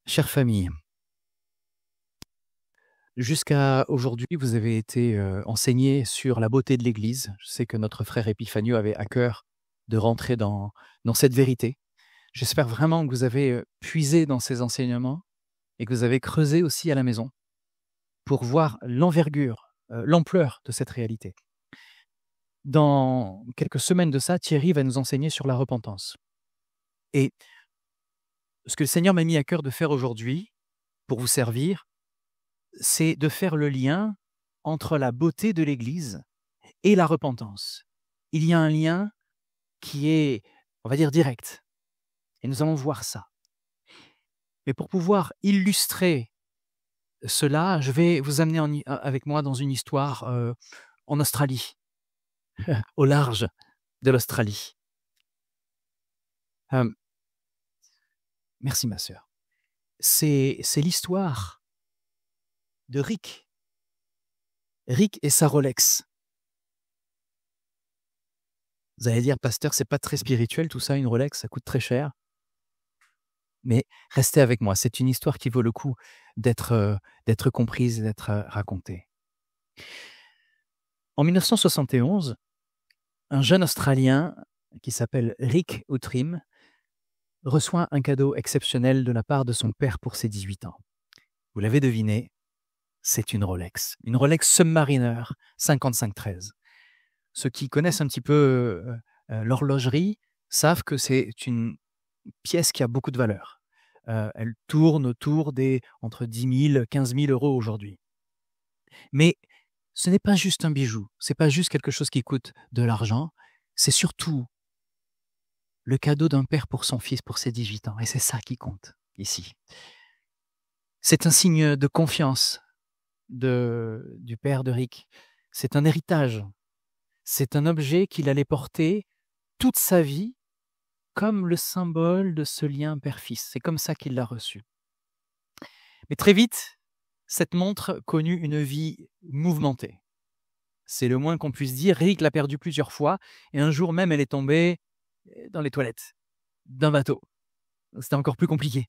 Chère famille, jusqu'à aujourd'hui, vous avez été enseignés sur la beauté de l'Église. Je sais que notre frère Épiphanieux avait à cœur de rentrer dans cette vérité. J'espère vraiment que vous avez puisé dans ces enseignements et que vous avez creusé aussi à la maison pour voir l'envergure, l'ampleur de cette réalité. Dans quelques semaines de ça, Thierry va nous enseigner sur la repentance. Et ce que le Seigneur m'a mis à cœur de faire aujourd'hui, pour vous servir, c'est de faire le lien entre la beauté de l'Église et la repentance. Il y a un lien qui est, on va dire, direct. Et nous allons voir ça. Mais pour pouvoir illustrer cela, je vais vous amener avec moi dans une histoire en Australie, au large de l'Australie. Merci ma sœur. C'est l'histoire de Rick. Rick et sa Rolex. Vous allez dire, pasteur, c'est pas très spirituel tout ça, une Rolex, ça coûte très cher. Mais restez avec moi, c'est une histoire qui vaut le coup d'être comprise et d'être racontée. En 1971, un jeune Australien qui s'appelle Rick Outram reçoit un cadeau exceptionnel de la part de son père pour ses 18 ans. Vous l'avez deviné, c'est une Rolex Submariner 5513. Ceux qui connaissent un petit peu l'horlogerie savent que c'est une pièce qui a beaucoup de valeur. Elle tourne autour des entre 10 000 15 000 euros aujourd'hui. Mais ce n'est pas juste un bijou, c'est pas juste quelque chose qui coûte de l'argent, c'est surtout le cadeau d'un père pour son fils pour ses 18 ans. Et c'est ça qui compte ici. C'est un signe de confiance du père de Rick. C'est un héritage. C'est un objet qu'il allait porter toute sa vie comme le symbole de ce lien père-fils. C'est comme ça qu'il l'a reçu. Mais très vite, cette montre connut une vie mouvementée. C'est le moins qu'on puisse dire. Rick l'a perdue plusieurs fois et un jour même, elle est tombée dans les toilettes d'un bateau. C'était encore plus compliqué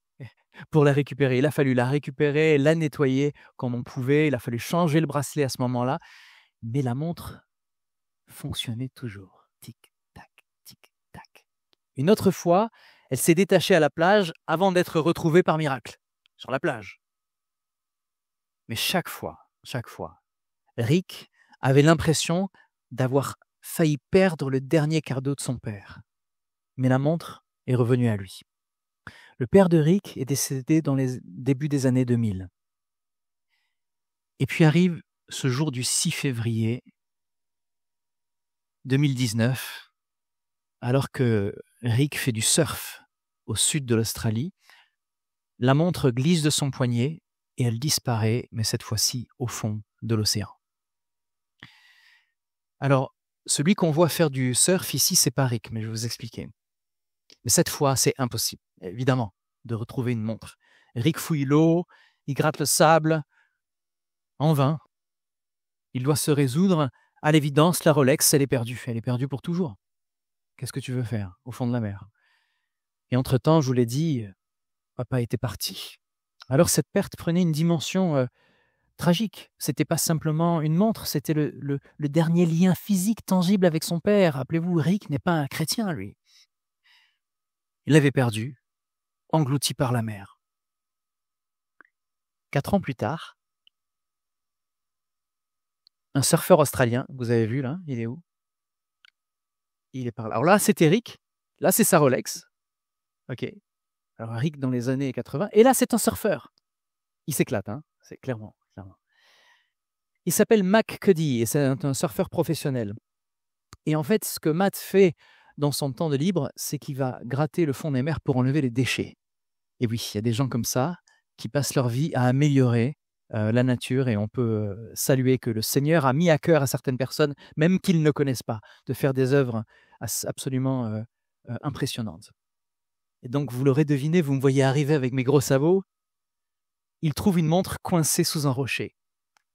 pour la récupérer. Il a fallu la récupérer, la nettoyer comme on pouvait. Il a fallu changer le bracelet à ce moment-là. Mais la montre fonctionnait toujours. Tic-tac, tic-tac. Une autre fois, elle s'est détachée à la plage avant d'être retrouvée par miracle, sur la plage. Mais chaque fois, Rick avait l'impression d'avoir failli perdre le dernier cadeau de son père. Mais la montre est revenue à lui. Le père de Rick est décédé dans les débuts des années 2000. Et puis arrive ce jour du 6 février 2019, alors que Rick fait du surf au sud de l'Australie. La montre glisse de son poignet et elle disparaît, mais cette fois-ci au fond de l'océan. Alors, celui qu'on voit faire du surf ici, c'est pas Rick, mais je vais vous expliquer. Mais cette fois, c'est impossible, évidemment, de retrouver une montre. Rick fouille l'eau, il gratte le sable, en vain. Il doit se résoudre à l'évidence, la Rolex, elle est perdue pour toujours. Qu'est-ce que tu veux faire au fond de la mer? Et entre-temps, je vous l'ai dit, papa était parti. Alors cette perte prenait une dimension tragique. C'était pas simplement une montre, c'était le dernier lien physique tangible avec son père. Rappelez-vous, Rick n'est pas un chrétien, lui. Il l'avait perdu, englouti par la mer. 4 ans plus tard, un surfeur australien, vous avez vu là, il est où? Il est par là. Alors là, c'était Rick. Là, c'est sa Rolex. Ok. Alors Rick dans les années 80. Et là, c'est un surfeur. Il s'éclate, hein. C'est clairement. Il s'appelle Mac Cuddy et c'est un surfeur professionnel. Et en fait, ce que Matt fait dans son temps de libre, c'est qu'il va gratter le fond des mers pour enlever les déchets. Et oui, il y a des gens comme ça qui passent leur vie à améliorer la nature et on peut saluer que le Seigneur a mis à cœur à certaines personnes, même qu'ils ne connaissent pas, de faire des œuvres absolument impressionnantes. Et donc, vous l'aurez deviné, vous me voyez arriver avec mes gros sabots. Il trouve une montre coincée sous un rocher.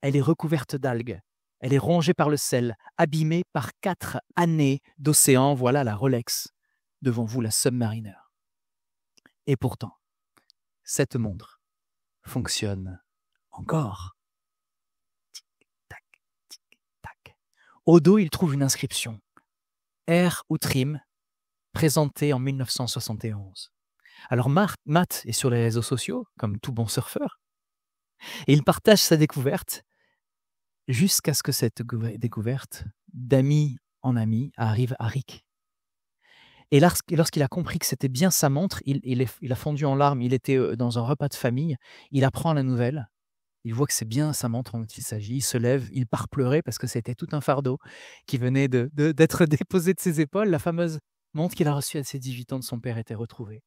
Elle est recouverte d'algues. Elle est rongée par le sel, abîmée par 4 années d'océan. Voilà la Rolex. Devant vous, la Submariner. Et pourtant, cette montre fonctionne encore. Tic-tac, tic-tac. Au dos, il trouve une inscription. R. Outrim, présenté en 1971. Alors Matt est sur les réseaux sociaux, comme tout bon surfeur, et il partage sa découverte jusqu'à ce que cette découverte, d'ami en ami, arrive à Rick. Et lorsqu'il a compris que c'était bien sa montre, il a fondu en larmes, il était dans un repas de famille, il apprend la nouvelle, il voit que c'est bien sa montre dont il s'agit, il se lève, il part pleurer parce que c'était tout un fardeau qui venait d'être déposé de ses épaules, la fameuse montre qu'il a reçue à ses 18 ans de son père était retrouvée.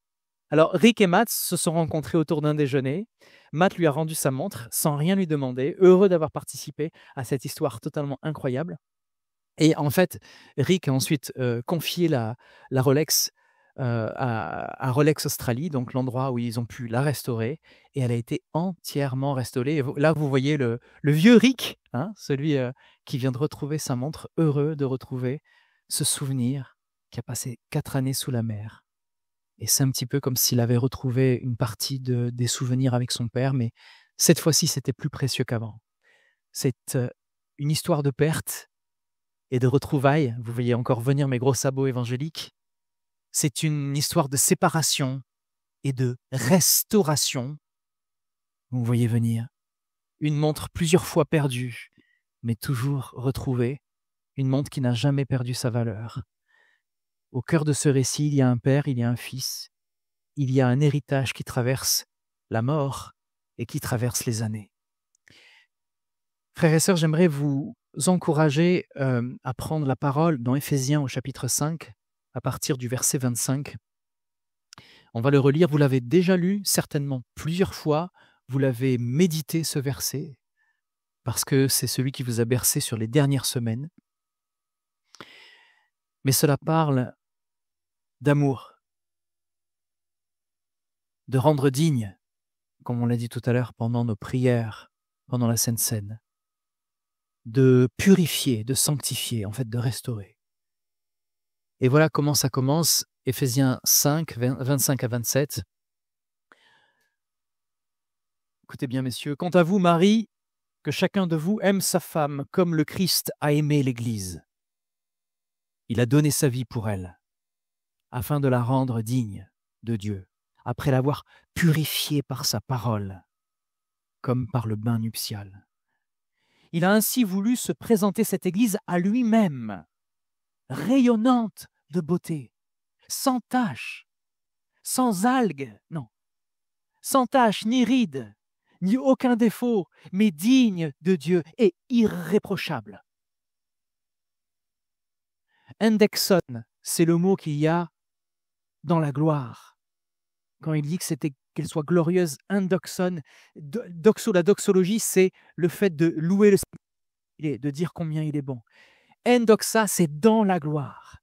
Alors Rick et Matt se sont rencontrés autour d'un déjeuner, Matt lui a rendu sa montre sans rien lui demander, heureux d'avoir participé à cette histoire totalement incroyable. Et en fait, Rick a ensuite confié la Rolex à Rolex Australie, donc l'endroit où ils ont pu la restaurer, et elle a été entièrement restaurée. Et là, vous voyez le vieux Rick, hein, celui qui vient de retrouver sa montre, heureux de retrouver ce souvenir qui a passé 4 années sous la mer. Et c'est un petit peu comme s'il avait retrouvé une partie des souvenirs avec son père, mais cette fois-ci, c'était plus précieux qu'avant. C'est une histoire de perte et de retrouvailles. Vous voyez encore venir mes gros sabots évangéliques. C'est une histoire de séparation et de restauration. Vous voyez venir une montre plusieurs fois perdue, mais toujours retrouvée. Une montre qui n'a jamais perdu sa valeur. Au cœur de ce récit, il y a un père, il y a un fils. Il y a un héritage qui traverse la mort et qui traverse les années. Frères et sœurs, j'aimerais vous encourager à prendre la parole dans Éphésiens au chapitre 5, à partir du verset 25. On va le relire, vous l'avez déjà lu certainement plusieurs fois, vous l'avez médité ce verset, parce que c'est celui qui vous a bercé sur les dernières semaines. Mais cela parle d'amour, de rendre digne, comme on l'a dit tout à l'heure pendant nos prières, pendant la Sainte Seine, de purifier, de sanctifier, en fait de restaurer. Et voilà comment ça commence, Éphésiens 5, 25 à 27. Écoutez bien, messieurs. Quant à vous, Marie, que chacun de vous aime sa femme comme le Christ a aimé l'Église. Il a donné sa vie pour elle, afin de la rendre digne de Dieu, après l'avoir purifiée par sa parole, comme par le bain nuptial. Il a ainsi voulu se présenter cette Église à lui-même, rayonnante de beauté, sans tache, sans algues, non, sans tache ni ride, ni aucun défaut, mais digne de Dieu et irréprochable. Endexon, c'est le mot qu'il y a dans la gloire. Quand il dit qu'elle soit glorieuse, endoxon, la doxologie, c'est le fait de louer le Seigneur, de dire combien il est bon. Endoxa, c'est dans la gloire.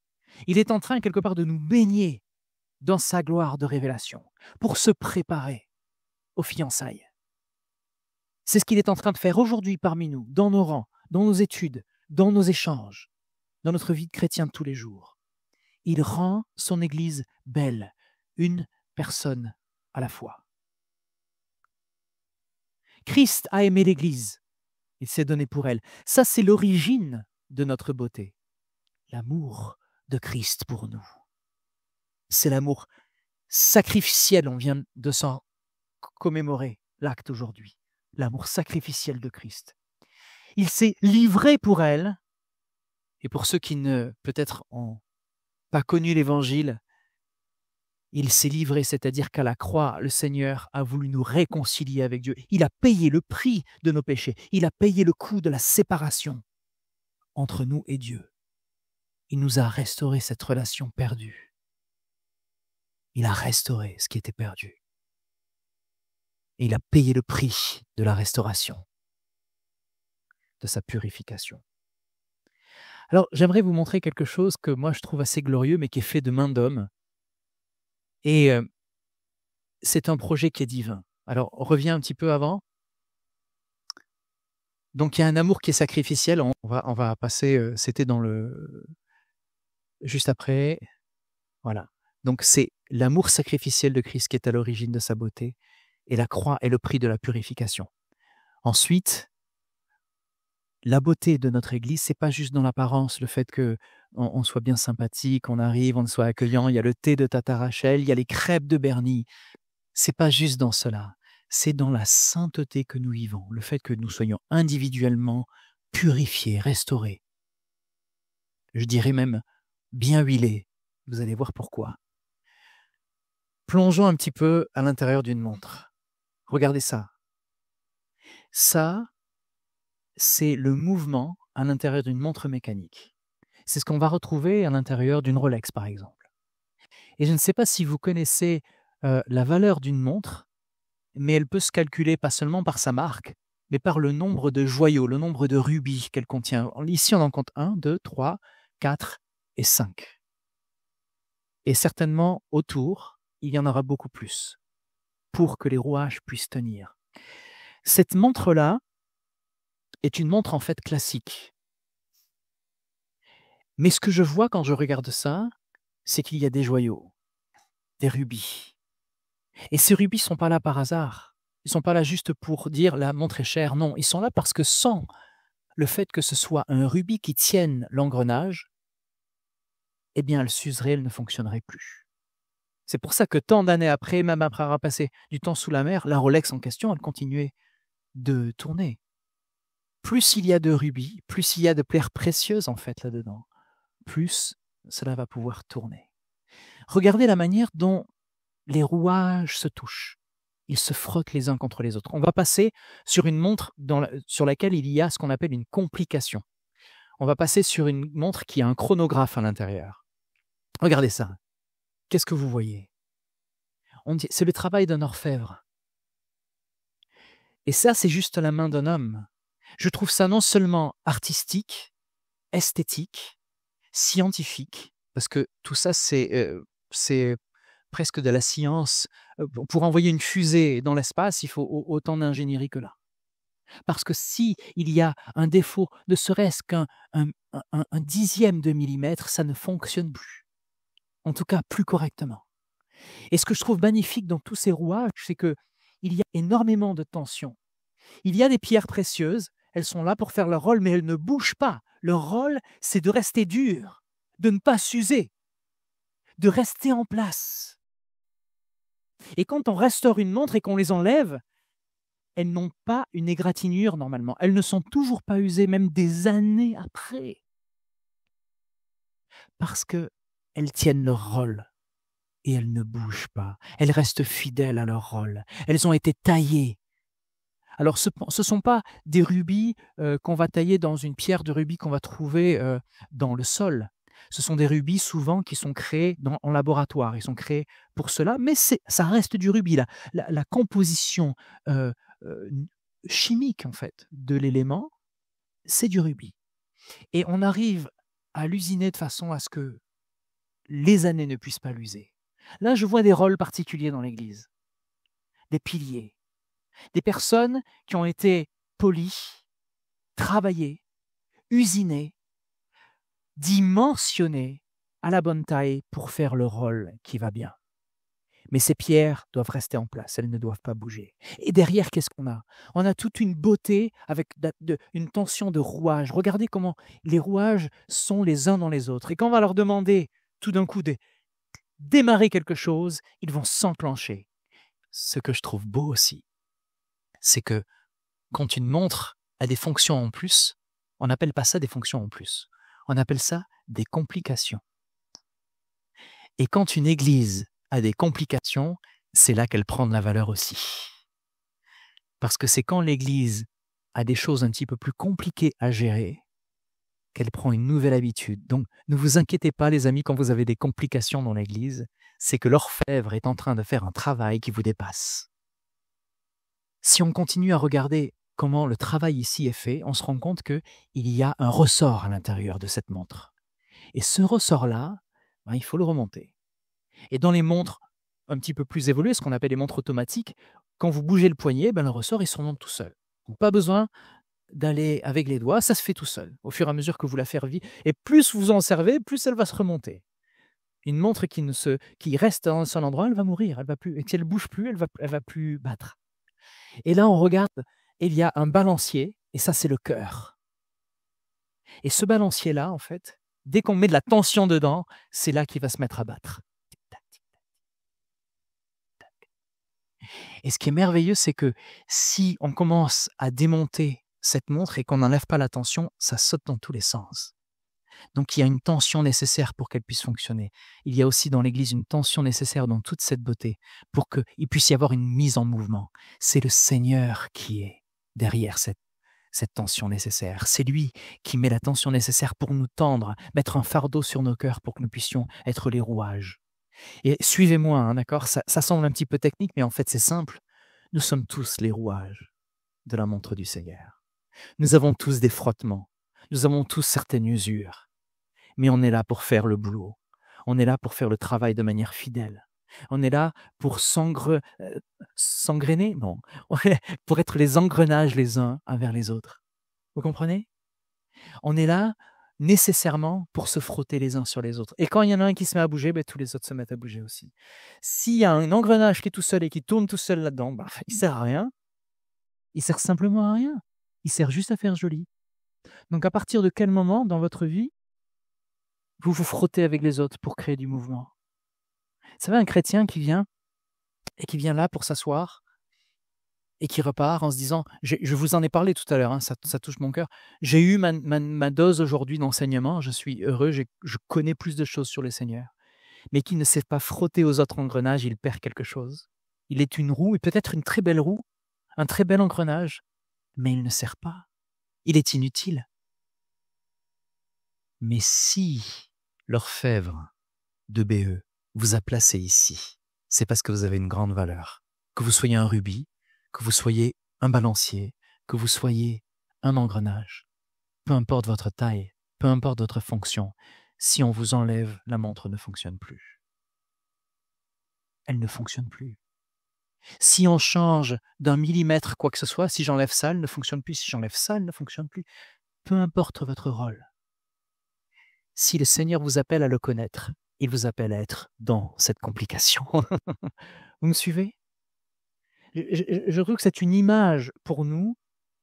Il est en train quelque part de nous baigner dans sa gloire de révélation pour se préparer aux fiançailles. C'est ce qu'il est en train de faire aujourd'hui parmi nous, dans nos rangs, dans nos études, dans nos échanges, dans notre vie de chrétien de tous les jours. Il rend son Église belle, une personne à la fois. Christ a aimé l'Église, il s'est donné pour elle. Ça, c'est l'origine de notre beauté. L'amour de Christ pour nous. C'est l'amour sacrificiel, on vient de s'en commémorer l'acte aujourd'hui. L'amour sacrificiel de Christ. Il s'est livré pour elle, et pour ceux qui ne, peut-être, ont pas connu l'Évangile, il s'est livré, c'est-à-dire qu'à la croix, le Seigneur a voulu nous réconcilier avec Dieu. Il a payé le prix de nos péchés. Il a payé le coût de la séparation entre nous et Dieu. Il nous a restauré cette relation perdue. Il a restauré ce qui était perdu. Et il a payé le prix de la restauration, de sa purification. Alors, j'aimerais vous montrer quelque chose que moi je trouve assez glorieux, mais qui est fait de main d'homme. Et c'est un projet qui est divin. Alors, on revient un petit peu avant. Donc, il y a un amour qui est sacrificiel. On va passer, c'était dans le... Juste après. Voilà. Donc, c'est l'amour sacrificiel de Christ qui est à l'origine de sa beauté. Et la croix est le prix de la purification. Ensuite, la beauté de notre Église, c'est pas juste dans l'apparence, le fait qu'on soit bien sympathique, on arrive, on soit accueillant, il y a le thé de Tata Rachel, il y a les crêpes de Bernie. C'est pas juste dans cela, c'est dans la sainteté que nous vivons, le fait que nous soyons individuellement purifiés, restaurés. Je dirais même bien huilés. Vous allez voir pourquoi. Plongeons un petit peu à l'intérieur d'une montre. Regardez ça. Ça, c'est le mouvement à l'intérieur d'une montre mécanique. C'est ce qu'on va retrouver à l'intérieur d'une Rolex, par exemple. Et je ne sais pas si vous connaissez la valeur d'une montre, mais elle peut se calculer pas seulement par sa marque, mais par le nombre de joyaux, le nombre de rubis qu'elle contient. Ici, on en compte 1, 2, 3, 4 et 5. Et certainement, autour, il y en aura beaucoup plus pour que les rouages puissent tenir. Cette montre-là est une montre en fait classique. Mais ce que je vois quand je regarde ça, c'est qu'il y a des joyaux, des rubis. Et ces rubis ne sont pas là par hasard. Ils ne sont pas là juste pour dire la montre est chère. Non, ils sont là parce que sans le fait que ce soit un rubis qui tienne l'engrenage, eh bien elle s'userait, elle ne fonctionnerait plus. C'est pour ça que tant d'années après, même après avoir passé du temps sous la mer, la Rolex en question, elle continuait de tourner. Plus il y a de rubis, plus il y a de pierres précieuses en fait là-dedans, plus cela va pouvoir tourner. Regardez la manière dont les rouages se touchent. Ils se frottent les uns contre les autres. On va passer sur une montre sur laquelle il y a ce qu'on appelle une complication. On va passer sur une montre qui a un chronographe à l'intérieur. Regardez ça. Qu'est-ce que vous voyez ? C'est le travail d'un orfèvre. Et ça, c'est juste la main d'un homme. Je trouve ça non seulement artistique, esthétique, scientifique, parce que tout ça, c'est presque de la science. Pour envoyer une fusée dans l'espace, il faut autant d'ingénierie que là. Parce que si il y a un défaut, ne serait-ce qu'un dixième de millimètre, ça ne fonctionne plus. En tout cas, plus correctement. Et ce que je trouve magnifique dans tous ces rouages, c'est qu'il y a énormément de tension. Il y a des pierres précieuses, elles sont là pour faire leur rôle, mais elles ne bougent pas. Leur rôle, c'est de rester dur, de ne pas s'user, de rester en place. Et quand on restaure une montre et qu'on les enlève, elles n'ont pas une égratignure normalement. Elles ne sont toujours pas usées, même des années après. Parce qu'elles tiennent leur rôle et elles ne bougent pas. Elles restent fidèles à leur rôle. Elles ont été taillées. Alors, ce ne sont pas des rubis qu'on va tailler dans une pierre de rubis qu'on va trouver dans le sol. Ce sont des rubis souvent qui sont créés en laboratoire. Ils sont créés pour cela, mais ça reste du rubis. La composition chimique, en fait, de l'élément, c'est du rubis. Et on arrive à l'usiner de façon à ce que les années ne puissent pas l'user. Là, je vois des rôles particuliers dans l'Église. Des piliers. Des personnes qui ont été polies, travaillées, usinées, dimensionnées à la bonne taille pour faire le rôle qui va bien. Mais ces pierres doivent rester en place, elles ne doivent pas bouger. Et derrière, qu'est-ce qu'on a ? On a toute une beauté avec une tension de rouages. Regardez comment les rouages sont les uns dans les autres. Et quand on va leur demander tout d'un coup de démarrer quelque chose, ils vont s'enclencher. Ce que je trouve beau aussi, c'est que quand une montre a des fonctions en plus, on n'appelle pas ça des fonctions en plus. On appelle ça des complications. Et quand une église a des complications, c'est là qu'elle prend de la valeur aussi. Parce que c'est quand l'église a des choses un petit peu plus compliquées à gérer qu'elle prend une nouvelle habitude. Donc, ne vous inquiétez pas, les amis, quand vous avez des complications dans l'église, c'est que l'orfèvre est en train de faire un travail qui vous dépasse. Si on continue à regarder comment le travail ici est fait, on se rend compte qu'il y a un ressort à l'intérieur de cette montre. Et ce ressort-là, il faut le remonter. Et dans les montres un petit peu plus évoluées, ce qu'on appelle les montres automatiques, quand vous bougez le poignet, le ressort il se remonte tout seul. Donc, pas besoin d'aller avec les doigts, ça se fait tout seul, au fur et à mesure que vous la faites vivre. Et plus vous en servez, plus elle va se remonter. Une montre qui reste dans son endroit, elle va mourir, elle va plus. Et si elle bouge plus, elle va plus battre. Et là, on regarde, il y a un balancier, et ça, c'est le cœur. Et ce balancier-là, en fait, dès qu'on met de la tension dedans, c'est là qu'il va se mettre à battre. Et ce qui est merveilleux, c'est que si on commence à démonter cette montre et qu'on n'enlève pas la tension, ça saute dans tous les sens. Donc il y a une tension nécessaire pour qu'elle puisse fonctionner. Il y a aussi dans l'Église une tension nécessaire dans toute cette beauté pour qu'il puisse y avoir une mise en mouvement. C'est le Seigneur qui est derrière cette tension nécessaire. C'est lui qui met la tension nécessaire pour nous tendre, mettre un fardeau sur nos cœurs pour que nous puissions être les rouages. Et suivez-moi, hein, d'accord, ça semble un petit peu technique, mais en fait c'est simple. Nous sommes tous les rouages de la montre du Seigneur. Nous avons tous des frottements. Nous avons tous certaines usures. Mais on est là pour faire le boulot. On est là pour faire le travail de manière fidèle. On est là pour s'engrainer, non, pour être les engrenages les uns envers les autres. Vous comprenez? On est là nécessairement pour se frotter les uns sur les autres. Et quand il y en a un qui se met à bouger, tous les autres se mettent à bouger aussi. S'il y a un engrenage qui est tout seul et qui tourne tout seul là-dedans, il sert à rien. Il sert simplement à rien. Il sert juste à faire joli. Donc à partir de quel moment dans votre vie vous vous frottez avec les autres pour créer du mouvement? Vous savez, un chrétien qui vient là pour s'asseoir et qui repart en se disant, je vous en ai parlé tout à l'heure, hein, ça touche mon cœur, j'ai eu ma dose aujourd'hui d'enseignement, je suis heureux, je connais plus de choses sur le Seigneur, mais qui ne sait pas frotter aux autres engrenages, il perd quelque chose. Il est une roue, et peut-être une très belle roue, un très bel engrenage, mais il ne sert pas. Il est inutile. Mais si l'orfèvre de BE vous a placé ici, c'est parce que vous avez une grande valeur. Que vous soyez un rubis, que vous soyez un balancier, que vous soyez un engrenage, peu importe votre taille, peu importe votre fonction, si on vous enlève, la montre ne fonctionne plus. Elle ne fonctionne plus. Si on change d'un millimètre quoi que ce soit, si j'enlève ça, elle ne fonctionne plus. Si j'enlève ça, elle ne fonctionne plus. Peu importe votre rôle. Si le Seigneur vous appelle à le connaître, il vous appelle à être dans cette complication. Vous me suivez? Je trouve que c'est une image pour nous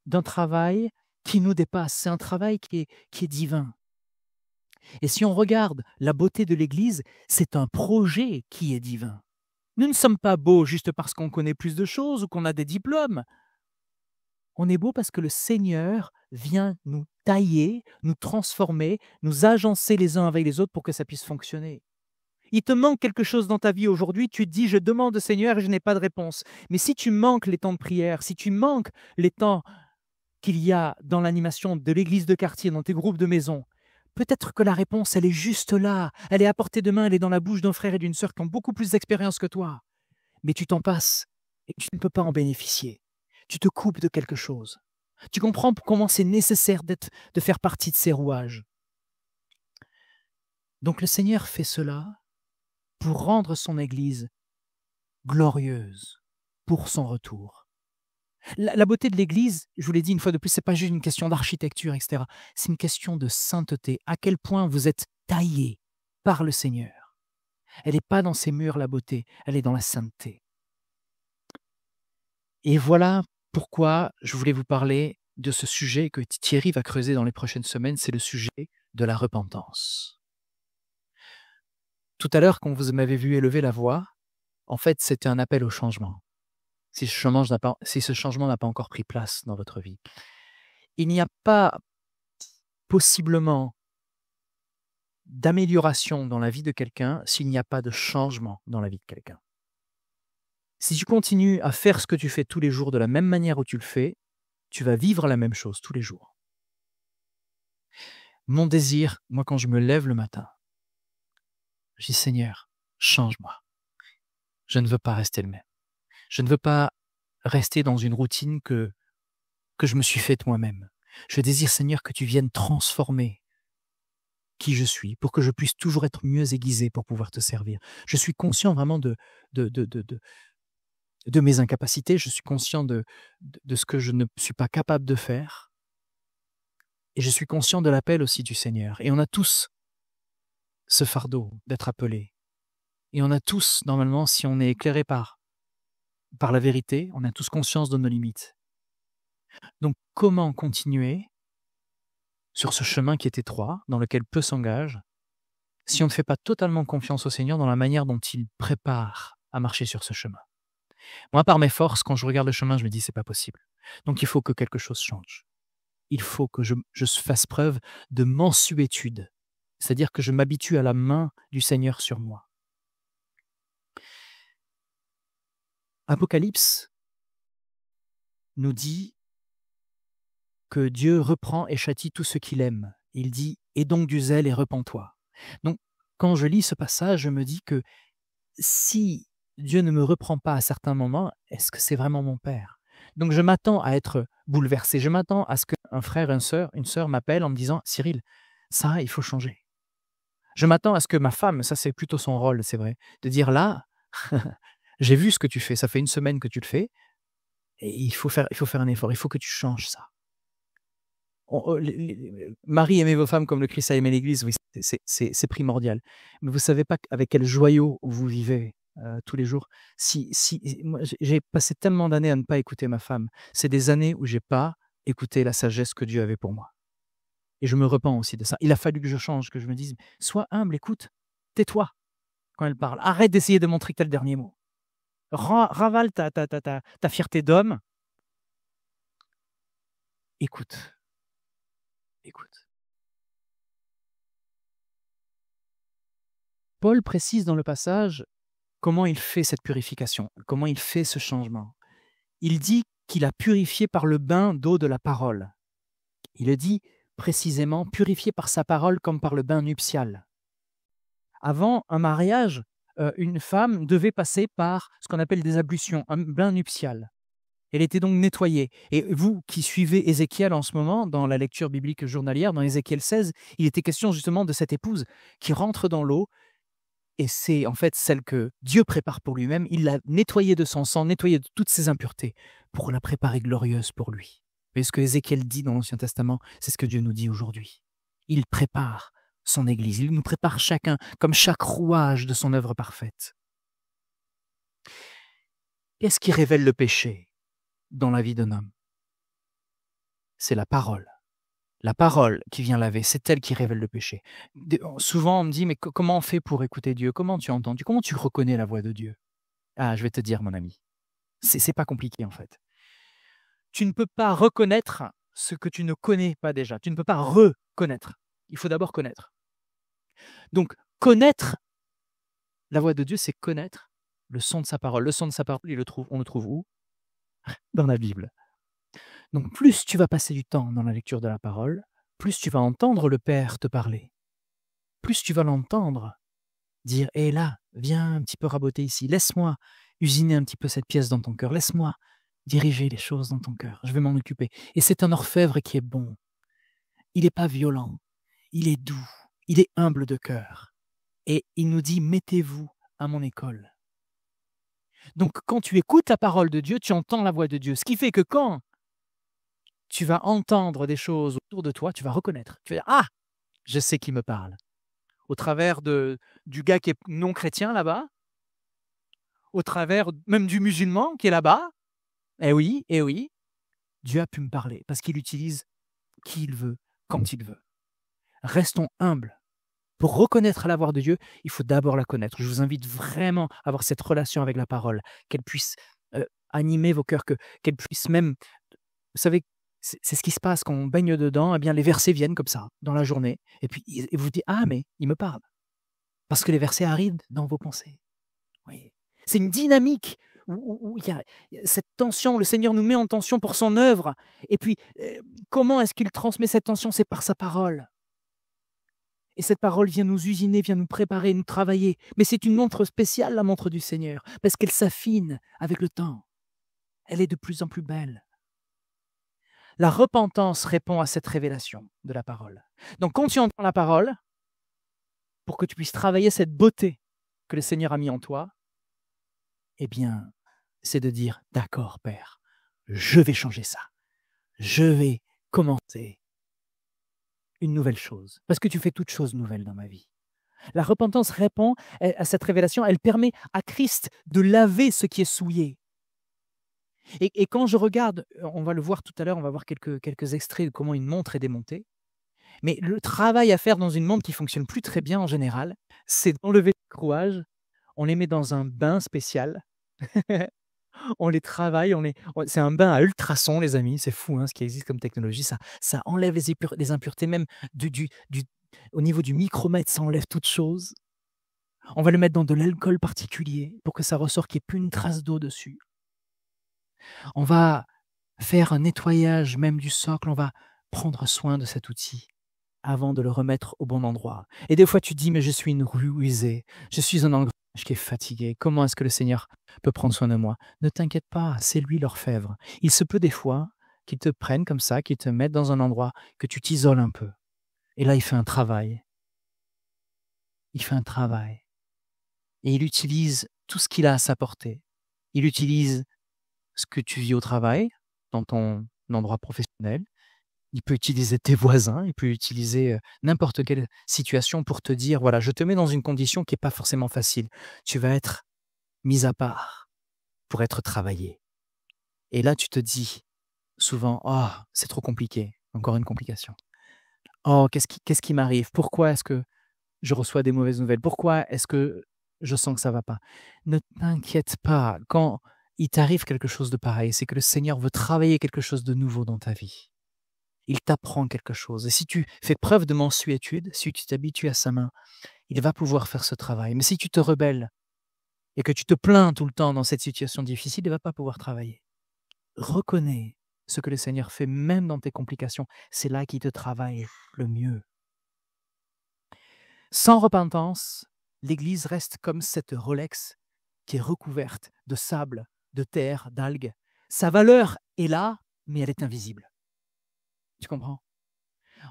d'un travail qui nous dépasse. C'est un travail qui est divin. Et si on regarde la beauté de l'Église, c'est un projet qui est divin. Nous ne sommes pas beaux juste parce qu'on connaît plus de choses ou qu'on a des diplômes. On est beau parce que le Seigneur vient nous tailler, nous transformer, nous agencer les uns avec les autres pour que ça puisse fonctionner. Il te manque quelque chose dans ta vie aujourd'hui, tu te dis « je demande au Seigneur et je n'ai pas de réponse ». Mais si tu manques les temps de prière, si tu manques les temps qu'il y a dans l'animation de l'église de quartier, dans tes groupes de maison, peut-être que la réponse, elle est juste là, elle est à portée de main, elle est dans la bouche d'un frère et d'une sœur qui ont beaucoup plus d'expérience que toi. Mais tu t'en passes et tu ne peux pas en bénéficier. Tu te coupes de quelque chose. Tu comprends comment c'est nécessaire de faire partie de ces rouages. Donc le Seigneur fait cela pour rendre son Église glorieuse pour son retour. La beauté de l'Église, je vous l'ai dit une fois de plus, ce n'est pas juste une question d'architecture, etc. C'est une question de sainteté. À quel point vous êtes taillés par le Seigneur. Elle n'est pas dans ses murs, la beauté, elle est dans la sainteté. Et voilà pourquoi je voulais vous parler de ce sujet que Thierry va creuser dans les prochaines semaines, c'est le sujet de la repentance. Tout à l'heure, quand vous m'avez vu élever la voix, en fait, c'était un appel au changement. Si ce changement n'a pas encore pris place dans votre vie. Il n'y a pas possiblement d'amélioration dans la vie de quelqu'un s'il n'y a pas de changement dans la vie de quelqu'un. Si tu continues à faire ce que tu fais tous les jours de la même manière où tu le fais, tu vas vivre la même chose tous les jours. Mon désir, moi, quand je me lève le matin, je dis « Seigneur, change-moi. Je ne veux pas rester le même. Je ne veux pas rester dans une routine que je me suis faite moi-même. Je désire, Seigneur, que tu viennes transformer qui je suis pour que je puisse toujours être mieux aiguisé pour pouvoir te servir. Je suis conscient vraiment de mes incapacités. Je suis conscient de ce que je ne suis pas capable de faire. Et je suis conscient de l'appel aussi du Seigneur. Et on a tous ce fardeau d'être appelé. Et on a tous, normalement, si on est éclairé par la vérité, on a tous conscience de nos limites. Donc, comment continuer sur ce chemin qui est étroit, dans lequel peu s'engage, si on ne fait pas totalement confiance au Seigneur dans la manière dont il prépare à marcher sur ce chemin? Moi, par mes forces, quand je regarde le chemin, je me dis, c'est pas possible. Donc, il faut que quelque chose change. Il faut que je fasse preuve de mansuétude, c'est-à-dire que je m'habitue à la main du Seigneur sur moi. Apocalypse nous dit que Dieu reprend et châtie tout ce qu'il aime. Il dit « Aie donc du zèle et repens-toi ». Donc, quand je lis ce passage, je me dis que si Dieu ne me reprend pas à certains moments, est-ce que c'est vraiment mon Père? Donc, je m'attends à être bouleversé. Je m'attends à ce qu'un frère, une sœur m'appelle en me disant « Cyril, ça, il faut changer ». Je m'attends à ce que ma femme, ça c'est plutôt son rôle, c'est vrai, de dire là, j'ai vu ce que tu fais, ça fait 1 semaine que tu le fais, et il faut faire un effort, il faut que tu changes ça. Marie, aimez vos femmes comme le Christ a aimé l'Église, oui, c'est primordial. Mais vous savez pas avec quel joyau vous vivez tous les jours. Moi, j'ai passé tellement d'années à ne pas écouter ma femme. C'est des années où j'ai pas écouté la sagesse que Dieu avait pour moi. Et je me repens aussi de ça. Il a fallu que je change, que je me dise, sois humble, écoute, tais-toi quand elle parle. Arrête d'essayer de montrer que tu as le dernier mot. Ravale ta fierté d'homme. Écoute. Paul précise dans le passage comment il fait cette purification, comment il fait ce changement. Il dit qu'il a purifié par le bain d'eau de la parole. Il le dit précisément, purifié par sa parole comme par le bain nuptial. Avant un mariage, une femme devait passer par ce qu'on appelle des ablutions, un bain nuptial. Elle était donc nettoyée. Et vous qui suivez Ézéchiel en ce moment, dans la lecture biblique journalière, dans Ézéchiel 16, il était question justement de cette épouse qui rentre dans l'eau, et c'est en fait celle que Dieu prépare pour lui-même. Il l'a nettoyée de son sang, nettoyée de toutes ses impuretés, pour la préparer glorieuse pour lui. Mais ce que Ézéchiel dit dans l'Ancien Testament, c'est ce que Dieu nous dit aujourd'hui. Il prépare son Église, il nous prépare chacun comme chaque rouage de son œuvre parfaite. Qu'est-ce qui révèle le péché dans la vie d'un homme? C'est la parole. La parole qui vient laver, c'est elle qui révèle le péché. Souvent, on me dit, mais comment on fait pour écouter Dieu? Comment tu entends Dieu? Comment tu reconnais la voix de Dieu? Ah, je vais te dire, mon ami. C'est pas compliqué, en fait. Tu ne peux pas reconnaître ce que tu ne connais pas déjà. Tu ne peux pas reconnaître. Il faut d'abord connaître. Donc, connaître la voix de Dieu, c'est connaître le son de sa parole. Le son de sa parole, on le trouve où? Dans la Bible. Donc, plus tu vas passer du temps dans la lecture de la parole, plus tu vas entendre le Père te parler. Plus tu vas l'entendre dire « Hé là, viens un petit peu raboter ici, laisse-moi usiner un petit peu cette pièce dans ton cœur, laisse-moi diriger les choses dans ton cœur, je vais m'en occuper. » Et c'est un orfèvre qui est bon. Il n'est pas violent, il est doux, il est humble de cœur. Et il nous dit « Mettez-vous à mon école. » Donc, quand tu écoutes la parole de Dieu, tu entends la voix de Dieu. Ce qui fait que quand tu vas entendre des choses autour de toi, tu vas reconnaître. Tu vas dire « Ah, je sais qui me parle. » Au travers du gars qui est non chrétien là-bas, au travers même du musulman qui est là-bas. Eh oui, Dieu a pu me parler parce qu'il utilise qui il veut, quand il veut. Restons humbles. Pour reconnaître la voix de Dieu, il faut d'abord la connaître. Je vous invite vraiment à avoir cette relation avec la parole, qu'elle puisse animer vos cœurs, qu'elle puisse même... Vous savez, c'est ce qui se passe quand on baigne dedans, eh bien les versets viennent comme ça, dans la journée, et puis vous vous dites « Ah, mais il me parle !» Parce que les versets arrivent dans vos pensées. Oui. C'est une dynamique où il y a cette tension, le Seigneur nous met en tension pour son œuvre. Et puis, comment est-ce qu'il transmet cette tension? C'est par sa parole. Et cette parole vient nous usiner, vient nous préparer, nous travailler. Mais c'est une montre spéciale, la montre du Seigneur, parce qu'elle s'affine avec le temps. Elle est de plus en plus belle. La repentance répond à cette révélation de la parole. Donc, quand tu entends la parole, pour que tu puisses travailler cette beauté que le Seigneur a mis en toi, eh bien, c'est de dire « D'accord, Père, je vais changer ça. Je vais commencer une nouvelle chose. » Parce que tu fais toutes choses nouvelles dans ma vie. La repentance répond à cette révélation, elle permet à Christ de laver ce qui est souillé. Et quand je regarde, on va le voir tout à l'heure, on va voir quelques extraits de comment une montre est démontée, mais le travail à faire dans une montre qui fonctionne plus très bien en général, c'est d'enlever les rouages, on les met dans un bain spécial, on les travaille, c'est un bain à ultrasons, les amis, c'est fou ce qui existe comme technologie, ça enlève les impuretés, même au niveau du micromètre, ça enlève toute chose. On va le mettre dans de l'alcool particulier pour que ça ressorte qu'il n'y ait plus une trace d'eau dessus. On va faire un nettoyage même du socle, on va prendre soin de cet outil avant de le remettre au bon endroit. Et des fois, tu te dis, mais je suis une roue usée, je suis un engrenage qui est fatigué, comment est-ce que le Seigneur peut prendre soin de moi? Ne t'inquiète pas, c'est lui l'orfèvre. Il se peut des fois qu'il te prenne comme ça, qu'il te mette dans un endroit, que tu t'isoles un peu. Et là, il fait un travail. Il fait un travail. Et il utilise tout ce qu'il a à sa portée. Il utilise ce que tu vis au travail, dans ton endroit professionnel. Il peut utiliser tes voisins, il peut utiliser n'importe quelle situation pour te dire, voilà, je te mets dans une condition qui n'est pas forcément facile. Tu vas être mis à part pour être travaillé. Et là, tu te dis souvent, oh, c'est trop compliqué, encore une complication. Oh, qu'est-ce qui m'arrive? Pourquoi est-ce que je reçois des mauvaises nouvelles? Pourquoi est-ce que je sens que ça ne va pas? Ne t'inquiète pas, quand il t'arrive quelque chose de pareil, c'est que le Seigneur veut travailler quelque chose de nouveau dans ta vie. Il t'apprend quelque chose. Et si tu fais preuve de mansuétude, si tu t'habitues à sa main, il va pouvoir faire ce travail. Mais si tu te rebelles et que tu te plains tout le temps dans cette situation difficile, il ne va pas pouvoir travailler. Reconnais ce que le Seigneur fait, même dans tes complications. C'est là qu'il te travaille le mieux. Sans repentance, l'Église reste comme cette Rolex qui est recouverte de sable, de terre, d'algues. Sa valeur est là, mais elle est invisible. Tu comprends?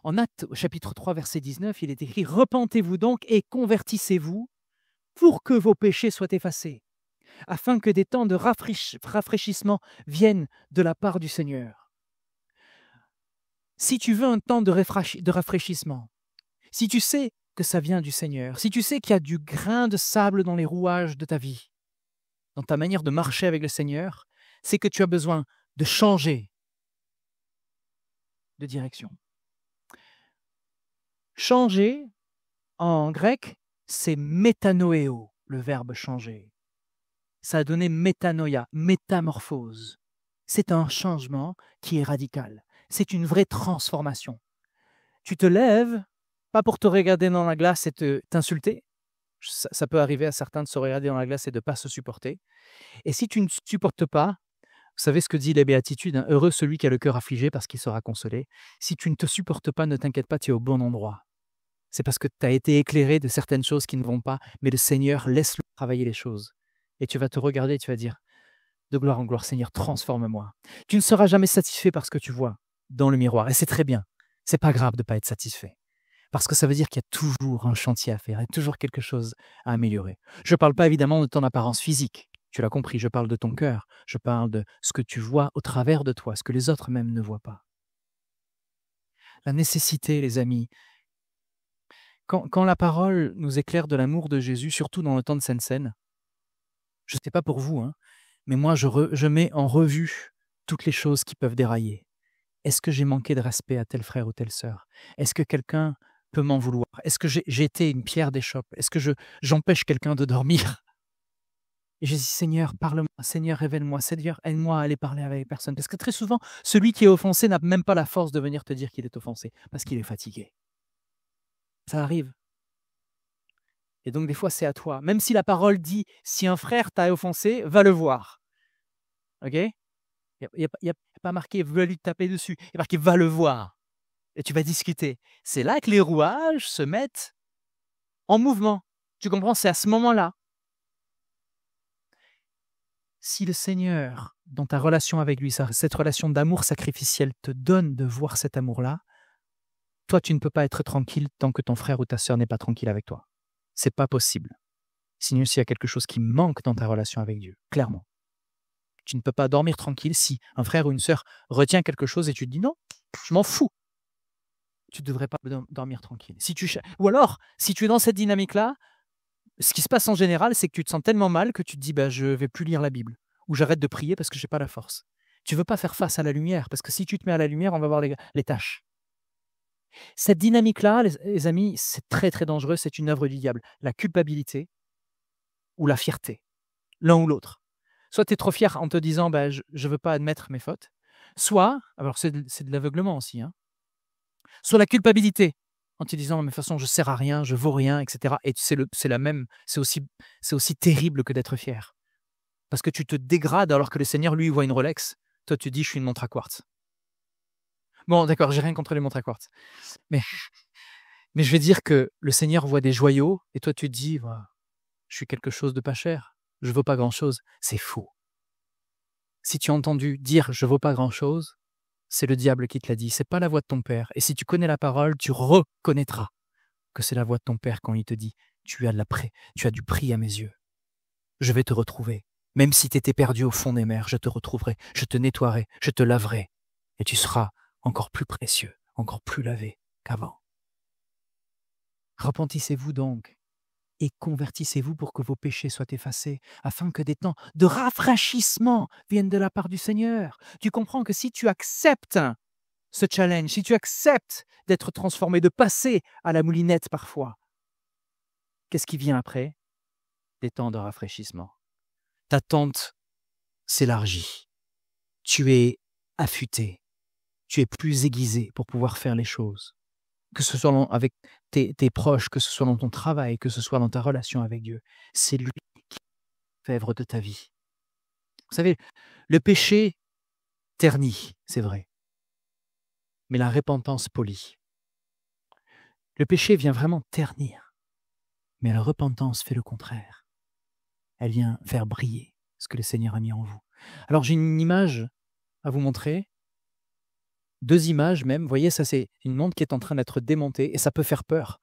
En Actes, au chapitre 3, verset 19, il est écrit « Repentez-vous donc et convertissez-vous pour que vos péchés soient effacés, afin que des temps de rafraîchissement viennent de la part du Seigneur. » Si tu veux un temps de rafraîchissement, si tu sais que ça vient du Seigneur, si tu sais qu'il y a du grain de sable dans les rouages de ta vie, dans ta manière de marcher avec le Seigneur, c'est que tu as besoin de changer de direction. Changer, en grec, c'est métanoéo, le verbe changer. Ça a donné métanoïa, métamorphose. C'est un changement qui est radical. C'est une vraie transformation. Tu te lèves, pas pour te regarder dans la glace et t'insulter. Ça peut arriver à certains de se regarder dans la glace et de ne pas se supporter. Et si tu ne supportes pas, vous savez ce que dit les béatitudes, hein, heureux celui qui a le cœur affligé parce qu'il sera consolé. Si tu ne te supportes pas, ne t'inquiète pas, tu es au bon endroit. C'est parce que tu as été éclairé de certaines choses qui ne vont pas, mais le Seigneur laisse-le travailler les choses. Et tu vas te regarder et tu vas dire, de gloire en gloire, Seigneur, transforme-moi. Tu ne seras jamais satisfait par ce que tu vois dans le miroir. Et c'est très bien. C'est pas grave de ne pas être satisfait. Parce que ça veut dire qu'il y a toujours un chantier à faire, il y a toujours quelque chose à améliorer. Je ne parle pas évidemment de ton apparence physique. Tu l'as compris, je parle de ton cœur. Je parle de ce que tu vois au travers de toi, ce que les autres même ne voient pas. La nécessité, les amis, quand la parole nous éclaire de l'amour de Jésus, surtout dans le temps de Sainte Seine, je ne sais pas pour vous, mais moi je mets en revue toutes les choses qui peuvent dérailler. Est-ce que j'ai manqué de respect à tel frère ou telle sœur? Est-ce que quelqu'un peut m'en vouloir? Est-ce que j'ai été une pierre d'achoppe? Est-ce que j'empêche quelqu'un de dormir? Et j'ai dit, Seigneur, parle-moi, Seigneur, révèle-moi, Seigneur, aide-moi à aller parler avec les personnes. Parce que très souvent, celui qui est offensé n'a même pas la force de venir te dire qu'il est offensé, parce qu'il est fatigué. Ça arrive. Et donc, des fois, c'est à toi. Même si la parole dit, si un frère t'a offensé, va le voir. OK? Il n'y a pas marqué, va lui taper dessus. Il y a marqué, va le voir. Et tu vas discuter. C'est là que les rouages se mettent en mouvement. Tu comprends? C'est à ce moment-là. Si le Seigneur, dans ta relation avec lui, cette relation d'amour sacrificiel te donne de voir cet amour-là, toi, tu ne peux pas être tranquille tant que ton frère ou ta sœur n'est pas tranquille avec toi. C'est pas possible. Sinon, s'il y a quelque chose qui manque dans ta relation avec Dieu, clairement. Tu ne peux pas dormir tranquille si un frère ou une sœur retient quelque chose et tu te dis non, je m'en fous. tu ne devrais pas dormir tranquille. Ou alors, si tu es dans cette dynamique-là, ce qui se passe en général, c'est que tu te sens tellement mal que tu te dis je ne vais plus lire la Bible ou j'arrête de prier parce que je n'ai pas la force. Tu ne veux pas faire face à la lumière parce que si tu te mets à la lumière, on va voir les tâches. Cette dynamique-là, les amis, c'est très très dangereux, c'est une œuvre du diable. La culpabilité ou la fierté, l'un ou l'autre. Soit tu es trop fier en te disant je ne veux pas admettre mes fautes, soit, alors c'est de l'aveuglement aussi, soit la culpabilité en te disant mais de toute façon je ne sers à rien, je vaux rien, etc. Et c'est aussi terrible que d'être fier. Parce que tu te dégrades alors que le Seigneur, lui, voit une Rolex. Toi, tu dis je suis une montre à quartz. Bon, d'accord, j'ai rien contre les montres à quartz. Mais je vais dire que le Seigneur voit des joyaux et toi, tu te dis je suis quelque chose de pas cher, je ne vaux pas grand-chose. C'est faux. Si tu as entendu dire « je ne vaux pas grand-chose », c'est le diable qui te l'a dit, c'est pas la voix de ton Père. Et si tu connais la parole, tu reconnaîtras que c'est la voix de ton Père quand il te dit « tu as du prix à mes yeux. Je vais te retrouver. Même si tu étais perdu au fond des mers, je te retrouverai, je te nettoierai, je te laverai. Et tu seras encore plus précieux, encore plus lavé qu'avant. » Repentissez-vous donc et convertissez-vous pour que vos péchés soient effacés, afin que des temps de rafraîchissement viennent de la part du Seigneur. Tu comprends que si tu acceptes ce challenge, si tu acceptes d'être transformé, de passer à la moulinette parfois, qu'est-ce qui vient après? Des temps de rafraîchissement. Ta tente s'élargit. Tu es affûté. Tu es plus aiguisé pour pouvoir faire les choses. Que ce soit avec tes proches, que ce soit dans ton travail, que ce soit dans ta relation avec Dieu. C'est lui qui fait œuvre de ta vie. Vous savez, le péché ternit, c'est vrai, mais la repentance polit. Le péché vient vraiment ternir, mais la repentance fait le contraire. Elle vient faire briller ce que le Seigneur a mis en vous. Alors j'ai une image à vous montrer. 2 images même, vous voyez, ça c'est une montre qui est en train d'être démontée et ça peut faire peur.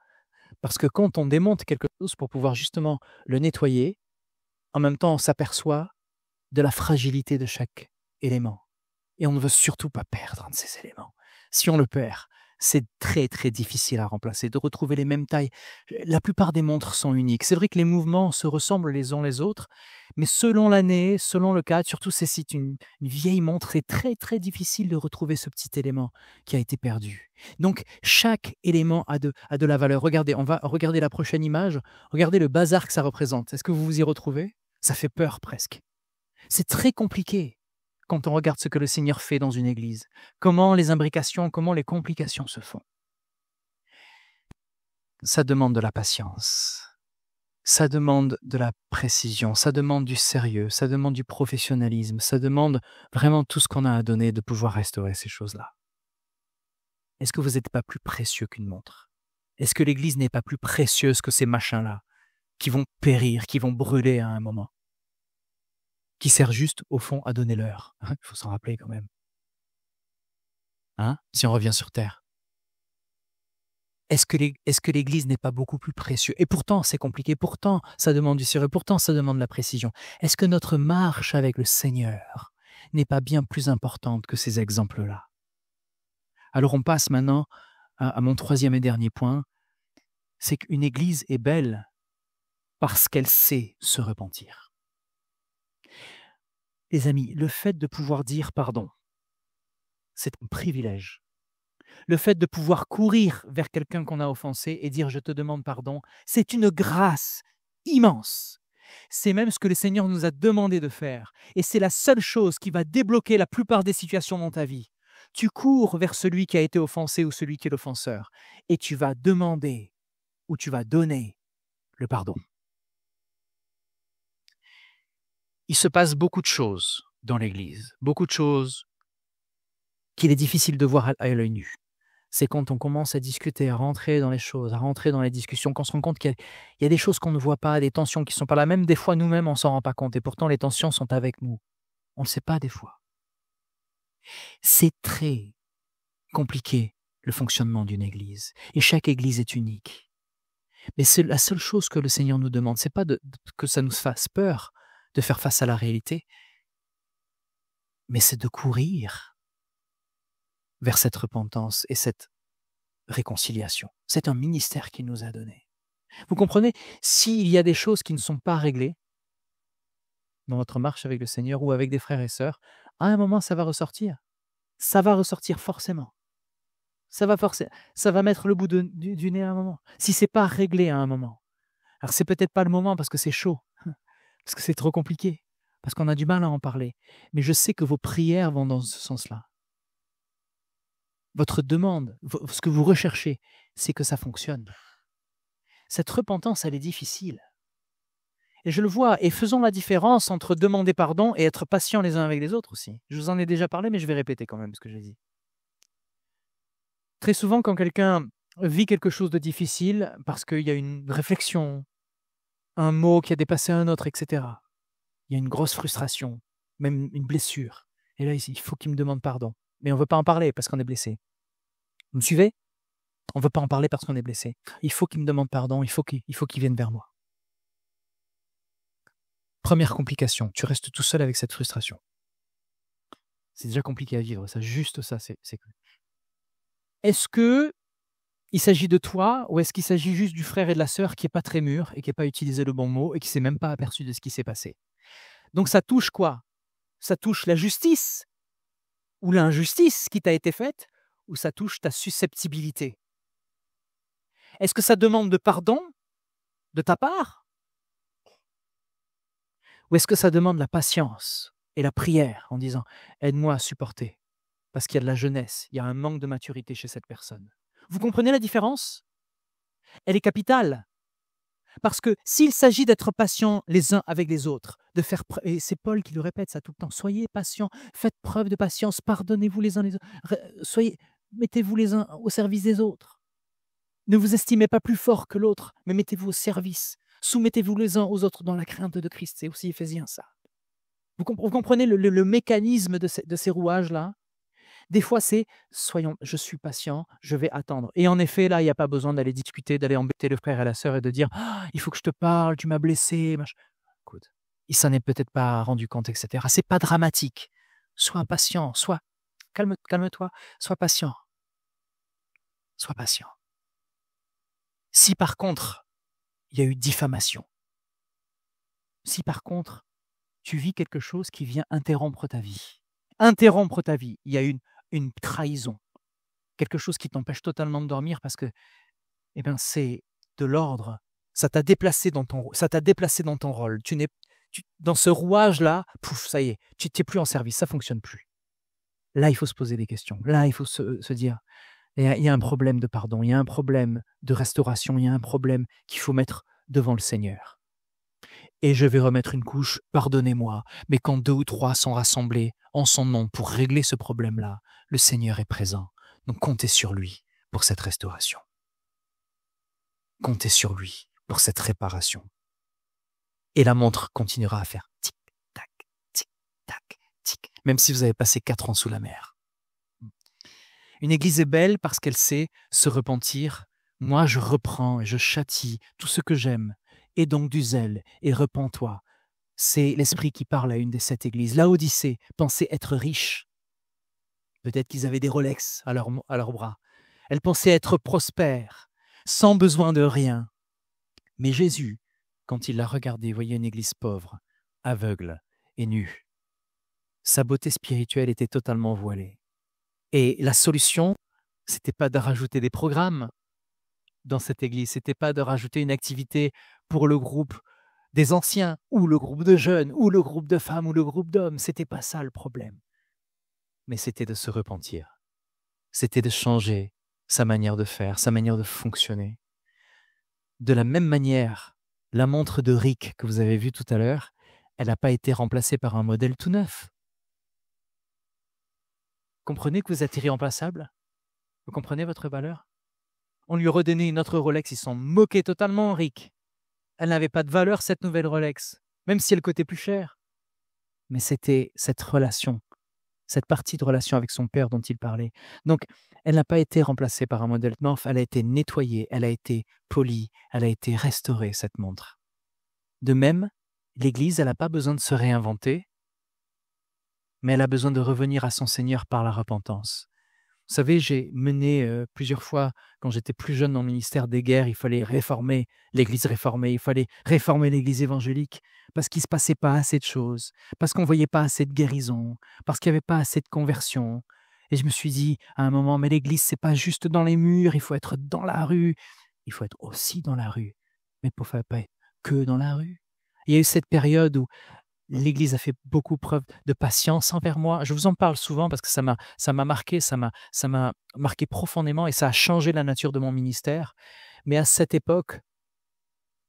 Parce que quand on démonte quelque chose pour pouvoir justement le nettoyer, en même temps on s'aperçoit de la fragilité de chaque élément. Et on ne veut surtout pas perdre un de ces éléments. Si on le perd, c'est très très difficile à remplacer, de retrouver les mêmes tailles. La plupart des montres sont uniques. C'est vrai que les mouvements se ressemblent les uns les autres, mais selon l'année, selon le cadre, surtout si c'est une vieille montre, c'est très très difficile de retrouver ce petit élément qui a été perdu. Donc chaque élément a de la valeur. Regardez, on va regarder la prochaine image. Regardez le bazar que ça représente. Est-ce que vous vous y retrouvez? Ça fait peur presque. C'est très compliqué quand on regarde ce que le Seigneur fait dans une église. Comment les imbrications, comment les complications se font. Ça demande de la patience. Ça demande de la précision. Ça demande du sérieux. Ça demande du professionnalisme. Ça demande vraiment tout ce qu'on a à donner de pouvoir restaurer ces choses-là. Est-ce que vous n'êtes pas plus précieux qu'une montre? Est-ce que l'église n'est pas plus précieuse que ces machins-là qui vont périr, qui vont brûler à un moment? Qui sert juste, au fond, à donner l'heure. Il faut s'en rappeler quand même. Si on revient sur Terre. Est-ce que l'Église n'est pas beaucoup plus précieux? Et pourtant, c'est compliqué. Pourtant, ça demande du sérieux. Pourtant, ça demande de la précision. Est-ce que notre marche avec le Seigneur n'est pas bien plus importante que ces exemples-là? Alors, on passe maintenant à mon 3e et dernier point. C'est qu'une Église est belle parce qu'elle sait se repentir. Les amis, le fait de pouvoir dire pardon, c'est un privilège. Le fait de pouvoir courir vers quelqu'un qu'on a offensé et dire « je te demande pardon », c'est une grâce immense. C'est même ce que le Seigneur nous a demandé de faire. Et c'est la seule chose qui va débloquer la plupart des situations dans ta vie. Tu cours vers celui qui a été offensé ou celui qui est l'offenseur et tu vas demander ou tu vas donner le pardon. Il se passe beaucoup de choses dans l'Église, beaucoup de choses qu'il est difficile de voir à l'œil nu. C'est quand on commence à discuter, à rentrer dans les choses, à rentrer dans les discussions, qu'on se rend compte qu'il y a des choses qu'on ne voit pas, des tensions qui ne sont pas là. Même des fois, nous-mêmes, on ne s'en rend pas compte. Et pourtant, les tensions sont avec nous. On ne le sait pas des fois. C'est très compliqué, le fonctionnement d'une église. Et chaque église est unique. Mais c'est la seule chose que le Seigneur nous demande. Ce n'est pas que ça nous fasse peur de faire face à la réalité, mais c'est de courir vers cette repentance et cette réconciliation. C'est un ministère qu'il nous a donné. Vous comprenez? S'il y a des choses qui ne sont pas réglées dans votre marche avec le Seigneur ou avec des frères et sœurs, à un moment, ça va ressortir. Ça va ressortir forcément. Ça va mettre le bout du nez à un moment. Si c'est pas réglé à un moment. Alors c'est peut-être pas le moment parce que c'est chaud, parce que c'est trop compliqué, parce qu'on a du mal à en parler. Mais je sais que vos prières vont dans ce sens-là. Votre demande, ce que vous recherchez, c'est que ça fonctionne. Cette repentance, elle est difficile. Et je le vois, et faisons la différence entre demander pardon et être patient les uns avec les autres aussi. Je vous en ai déjà parlé, mais je vais répéter quand même ce que j'ai dit. Très souvent, quand quelqu'un vit quelque chose de difficile, parce qu'il y a une réflexion, un mot qui a dépassé un autre, etc., il y a une grosse frustration, même une blessure. Et là, il faut qu'il me demande pardon. Mais on ne veut pas en parler parce qu'on est blessé. Vous me suivez? On ne veut pas en parler parce qu'on est blessé. Il faut qu'il me demande pardon, il faut qu'il vienne vers moi. Première complication, tu restes tout seul avec cette frustration. C'est déjà compliqué à vivre, ça, juste ça, c'est cool. Est-ce que il s'agit de toi ou est-ce qu'il s'agit juste du frère et de la sœur qui n'est pas très mûr et qui n'a pas utilisé le bon mot et qui ne s'est même pas aperçu de ce qui s'est passé? Donc ça touche quoi? Ça touche la justice ou l'injustice qui t'a été faite ou ça touche ta susceptibilité? Est-ce que ça demande de pardon de ta part? Ou est-ce que ça demande la patience et la prière en disant « aide-moi à supporter » parce qu'il y a de la jeunesse, il y a un manque de maturité chez cette personne. Vous comprenez la différence? Elle est capitale. Parce que s'il s'agit d'être patient les uns avec les autres, de faire et c'est Paul qui le répète ça tout le temps, soyez patients, faites preuve de patience, pardonnez-vous les uns les autres, mettez-vous les uns au service des autres. Ne vous estimez pas plus fort que l'autre, mais mettez-vous au service. Soumettez-vous les uns aux autres dans la crainte de Christ. C'est aussi Éphésiens ça. Vous comprenez le mécanisme de ces rouages-là? Des fois, c'est je suis patient, je vais attendre. Et en effet, là, il n'y a pas besoin d'aller discuter, d'aller embêter le frère et la sœur et de dire il faut que je te parle, tu m'as blessé. Écoute, il s'en est peut-être pas rendu compte, etc. C'est pas dramatique. Sois patient, calme-toi, sois patient. Sois patient. Si par contre, il y a eu diffamation, si par contre, tu vis quelque chose qui vient interrompre ta vie, il y a une trahison, quelque chose qui t'empêche totalement de dormir parce que c'est de l'ordre, ça t'a déplacé dans ton rôle. Dans ce rouage-là, pouf, ça y est, tu n'es plus en service, ça ne fonctionne plus. Là, il faut se poser des questions. Là, il faut se dire, il y a un problème de pardon, il y a un problème de restauration, il y a un problème qu'il faut mettre devant le Seigneur. Et je vais remettre une couche, pardonnez-moi, mais quand 2 ou 3 sont rassemblés en son nom pour régler ce problème-là, le Seigneur est présent. Donc comptez sur lui pour cette restauration. Comptez sur lui pour cette réparation. Et la montre continuera à faire tic-tac, tic-tac, tic, même si vous avez passé 4 ans sous la mer. Une église est belle parce qu'elle sait se repentir. Moi, je reprends et je châtie tout ce que j'aime. Et donc du zèle et repens-toi. C'est l'esprit qui parle à une des 7 églises. Laodicée pensait être riche. Peut-être qu'ils avaient des Rolex à leurs bras. Elle pensait être prospère, sans besoin de rien. Mais Jésus, quand il l'a regardée, voyait une église pauvre, aveugle et nue. Sa beauté spirituelle était totalement voilée. Et la solution, c'était pas de rajouter des programmes dans cette église, c'était pas de rajouter une activité pour le groupe des anciens, ou le groupe de jeunes, ou le groupe de femmes, ou le groupe d'hommes. C'était pas ça le problème. Mais c'était de se repentir. C'était de changer sa manière de faire, sa manière de fonctionner. De la même manière, la montre de Rick que vous avez vue tout à l'heure, elle n'a pas été remplacée par un modèle tout neuf. Comprenez que vous êtes irremplaçable? Vous comprenez votre valeur? On lui redonnait une autre Rolex, ils s'en moquaient totalement, Rick. Elle n'avait pas de valeur, cette nouvelle Rolex, même si elle coûtait plus cher. Mais c'était cette relation, cette partie de relation avec son père dont il parlait. Donc, elle n'a pas été remplacée par un modèle neuf, elle a été nettoyée, elle a été polie, elle a été restaurée, cette montre. De même, l'Église, elle n'a pas besoin de se réinventer, mais elle a besoin de revenir à son Seigneur par la repentance. Vous savez, j'ai mené plusieurs fois, quand j'étais plus jeune dans le ministère des guerres, il fallait réformer l'Église réformée, il fallait réformer l'Église évangélique, parce qu'il ne se passait pas assez de choses, parce qu'on ne voyait pas assez de guérison, parce qu'il n'y avait pas assez de conversion. Et je me suis dit à un moment, mais l'Église, c'est pas juste dans les murs, il faut être dans la rue, il faut être aussi dans la rue, mais pour faire pas que dans la rue. Il y a eu cette période où l'Église a fait beaucoup preuve de patience envers moi. Je vous en parle souvent parce que ça m'a marqué, ça m'a marqué profondément et ça a changé la nature de mon ministère. Mais à cette époque,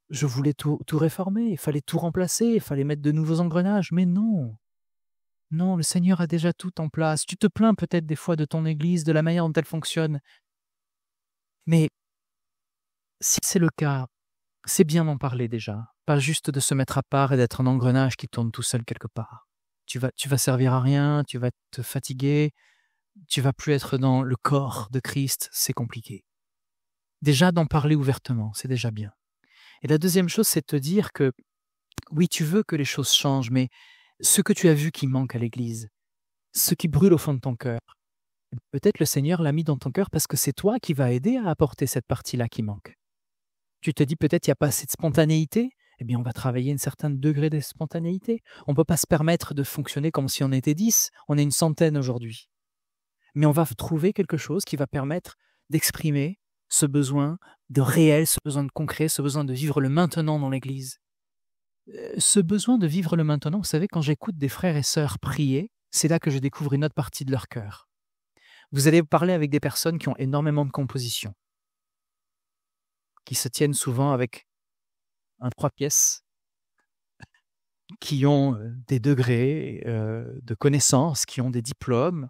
je voulais tout réformer, il fallait tout remplacer, il fallait mettre de nouveaux engrenages. Mais non, non, le Seigneur a déjà tout en place. Tu te plains peut-être des fois de ton Église, de la manière dont elle fonctionne. Mais si c'est le cas, c'est bien d'en parler déjà, pas juste de se mettre à part et d'être un engrenage qui tourne tout seul quelque part. Tu vas servir à rien, tu vas te fatiguer, tu vas plus être dans le corps de Christ, c'est compliqué. Déjà d'en parler ouvertement, c'est déjà bien. Et la deuxième chose, c'est de te dire que oui, tu veux que les choses changent, mais ce que tu as vu qui manque à l'Église, ce qui brûle au fond de ton cœur, peut-être le Seigneur l'a mis dans ton cœur parce que c'est toi qui vas aider à apporter cette partie-là qui manque. Tu te dis peut-être il n'y a pas assez de spontanéité, eh bien on va travailler un certain degré de spontanéité. On ne peut pas se permettre de fonctionner comme si on était 10, on est une centaine aujourd'hui. Mais on va trouver quelque chose qui va permettre d'exprimer ce besoin de réel, ce besoin de concret, ce besoin de vivre le maintenant dans l'Église. Ce besoin de vivre le maintenant, vous savez, quand j'écoute des frères et sœurs prier, c'est là que je découvre une autre partie de leur cœur. Vous allez parler avec des personnes qui ont énormément de composition, qui se tiennent souvent avec un 3 pièces, qui ont des degrés de connaissances, qui ont des diplômes,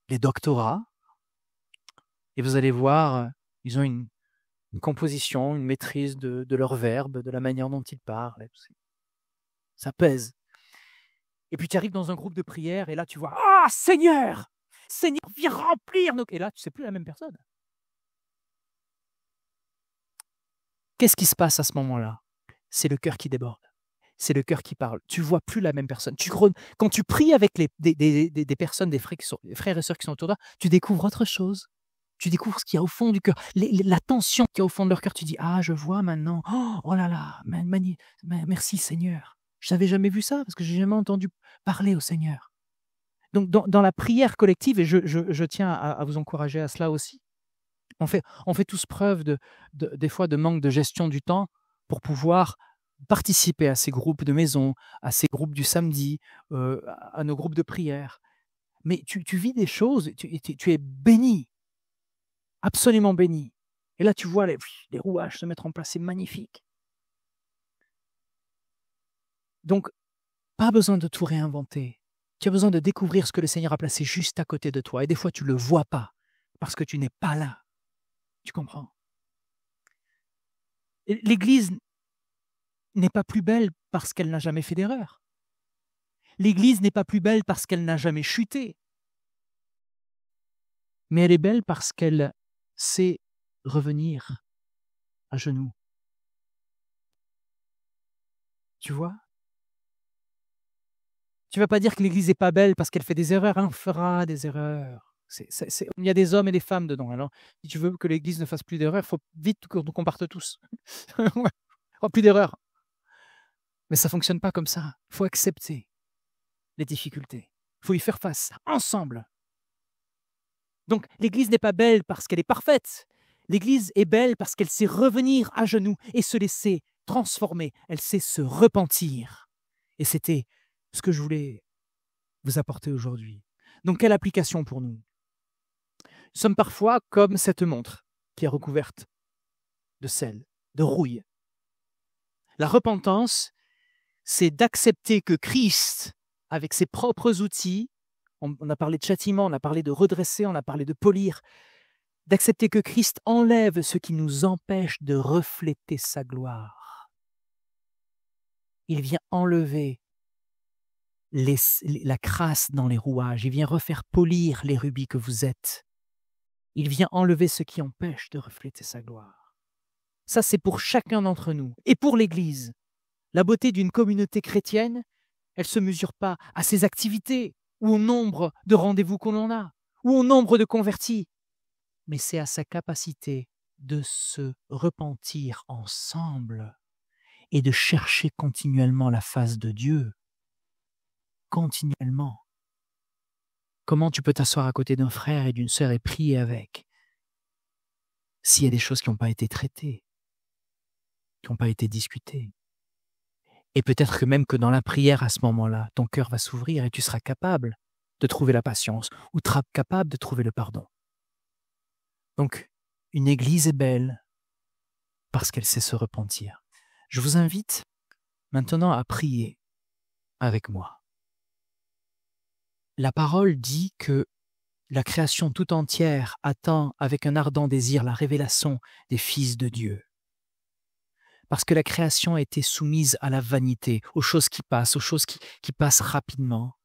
des doctorats. Et vous allez voir, ils ont une composition, une maîtrise de leur verbe, de la manière dont ils parlent. Ça pèse. Et puis tu arrives dans un groupe de prière et là tu vois « Ah, Seigneur! Seigneur, viens remplir nos... » Et là, tu ne sais plus la même personne. Qu'est-ce qui se passe à ce moment-là? C'est le cœur qui déborde. C'est le cœur qui parle. Tu ne vois plus la même personne. Quand tu pries avec des personnes, des frères et sœurs qui sont autour de toi, tu découvres autre chose. Tu découvres ce qu'il y a au fond du cœur, la tension qu'il y a au fond de leur cœur. Tu dis, ah, je vois maintenant. Oh là là, merci Seigneur. Je n'avais jamais vu ça parce que je n'ai jamais entendu parler au Seigneur. Donc dans la prière collective, et je tiens à vous encourager à cela aussi, on fait tous preuve des fois de manque de gestion du temps pour pouvoir participer à ces groupes de maison, à ces groupes du samedi, à nos groupes de prière. Mais tu vis des choses, tu es béni, absolument béni. Et là, tu vois les rouages se mettre en place, c'est magnifique. Donc, pas besoin de tout réinventer. Tu as besoin de découvrir ce que le Seigneur a placé juste à côté de toi. Et des fois, tu ne le vois pas parce que tu n'es pas là. Tu comprends? L'Église n'est pas plus belle parce qu'elle n'a jamais fait d'erreur. L'Église n'est pas plus belle parce qu'elle n'a jamais chuté. Mais elle est belle parce qu'elle sait revenir à genoux. Tu vois? Tu ne vas pas dire que l'Église n'est pas belle parce qu'elle fait des erreurs. On fera des erreurs. Il y a des hommes et des femmes dedans. Alors, si tu veux que l'Église ne fasse plus d'erreurs, il faut vite qu'on parte tous. Plus d'erreurs. Mais ça ne fonctionne pas comme ça. Il faut accepter les difficultés. Il faut y faire face, ensemble. Donc, l'Église n'est pas belle parce qu'elle est parfaite. L'Église est belle parce qu'elle sait revenir à genoux et se laisser transformer. Elle sait se repentir. Et c'était ce que je voulais vous apporter aujourd'hui. Donc, quelle application pour nous? Nous sommes parfois comme cette montre qui est recouverte de sel, de rouille. La repentance, c'est d'accepter que Christ, avec ses propres outils, on a parlé de châtiment, on a parlé de redresser, on a parlé de polir, d'accepter que Christ enlève ce qui nous empêche de refléter sa gloire. Il vient enlever la crasse dans les rouages, il vient refaire polir les rubis que vous êtes. Il vient enlever ce qui empêche de refléter sa gloire. Ça, c'est pour chacun d'entre nous et pour l'Église. La beauté d'une communauté chrétienne, elle ne se mesure pas à ses activités ou au nombre de rendez-vous qu'on en a, ou au nombre de convertis, mais c'est à sa capacité de se repentir ensemble et de chercher continuellement la face de Dieu. Continuellement. Comment tu peux t'asseoir à côté d'un frère et d'une sœur et prier avec s'il y a des choses qui n'ont pas été traitées, qui n'ont pas été discutées? Et peut-être que même que dans la prière à ce moment-là, ton cœur va s'ouvrir et tu seras capable de trouver la patience ou capable de trouver le pardon. Donc, une église est belle parce qu'elle sait se repentir. Je vous invite maintenant à prier avec moi. La parole dit que la création tout entière attend avec un ardent désir la révélation des fils de Dieu. Parce que la création a été soumise à la vanité, aux choses qui passent, aux choses qui passent rapidement,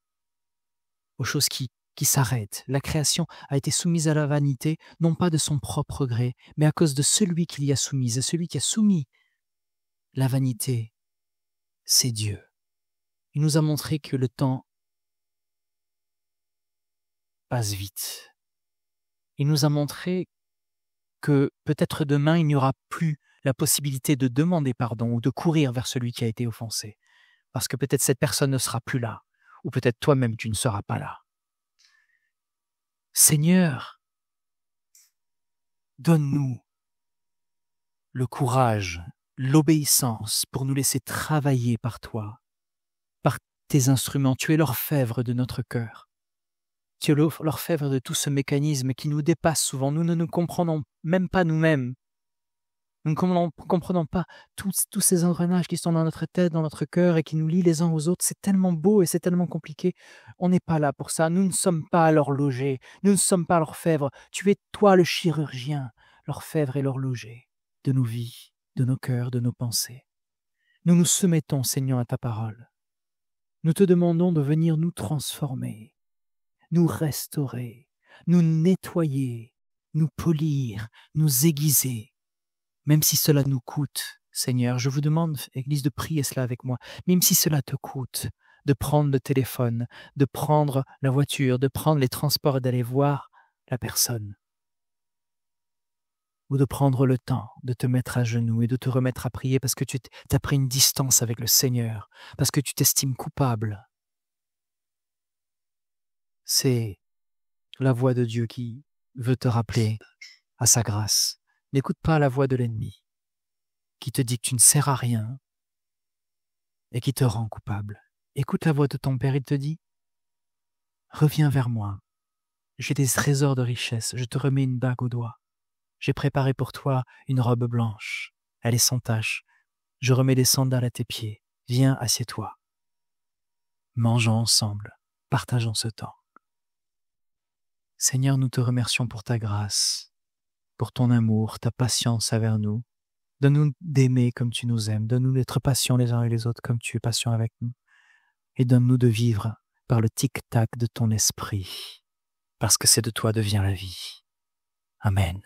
aux choses qui s'arrêtent. La création a été soumise à la vanité, non pas de son propre gré, mais à cause de celui qui l'y a soumise. Et celui qui a soumis la vanité, c'est Dieu. Il nous a montré que le temps passe vite. Il nous a montré que peut-être demain, il n'y aura plus la possibilité de demander pardon ou de courir vers celui qui a été offensé. Parce que peut-être cette personne ne sera plus là, ou peut-être toi-même tu ne seras pas là. Seigneur, donne-nous le courage, l'obéissance pour nous laisser travailler par toi, par tes instruments. Tu es l'orfèvre de notre cœur. Tu es l'orfèvre de tout ce mécanisme qui nous dépasse souvent. Nous ne nous comprenons même pas nous-mêmes. Nous ne comprenons pas tous ces engrenages qui sont dans notre tête, dans notre cœur et qui nous lient les uns aux autres. C'est tellement beau et c'est tellement compliqué. On n'est pas là pour ça. Nous ne sommes pas l'horloger. Nous ne sommes pas l'orfèvre. Tu es toi le chirurgien, l'orfèvre et l'horloger de nos vies, de nos cœurs, de nos pensées. Nous nous soumettons, Seigneur, à ta parole. Nous te demandons de venir nous transformer, nous restaurer, nous nettoyer, nous polir, nous aiguiser. Même si cela nous coûte, Seigneur, je vous demande, Église, de prier cela avec moi, même si cela te coûte de prendre le téléphone, de prendre la voiture, de prendre les transports et d'aller voir la personne, ou de prendre le temps de te mettre à genoux et de te remettre à prier parce que tu as pris une distance avec le Seigneur, parce que tu t'estimes coupable. C'est la voix de Dieu qui veut te rappeler à sa grâce. N'écoute pas la voix de l'ennemi qui te dit que tu ne sers à rien et qui te rend coupable. Écoute la voix de ton Père, il te dit « Reviens vers moi, j'ai des trésors de richesse, je te remets une bague au doigt. J'ai préparé pour toi une robe blanche, elle est sans tache. Je remets des sandales à tes pieds, viens, assieds-toi. Mangeons ensemble, partageons ce temps. » Seigneur, nous te remercions pour ta grâce, pour ton amour, ta patience envers nous. Donne-nous d'aimer comme tu nous aimes. Donne-nous d'être patients les uns avec les autres comme tu es patient avec nous. Et donne-nous de vivre par le tic-tac de ton esprit, parce que c'est de toi devient la vie. Amen.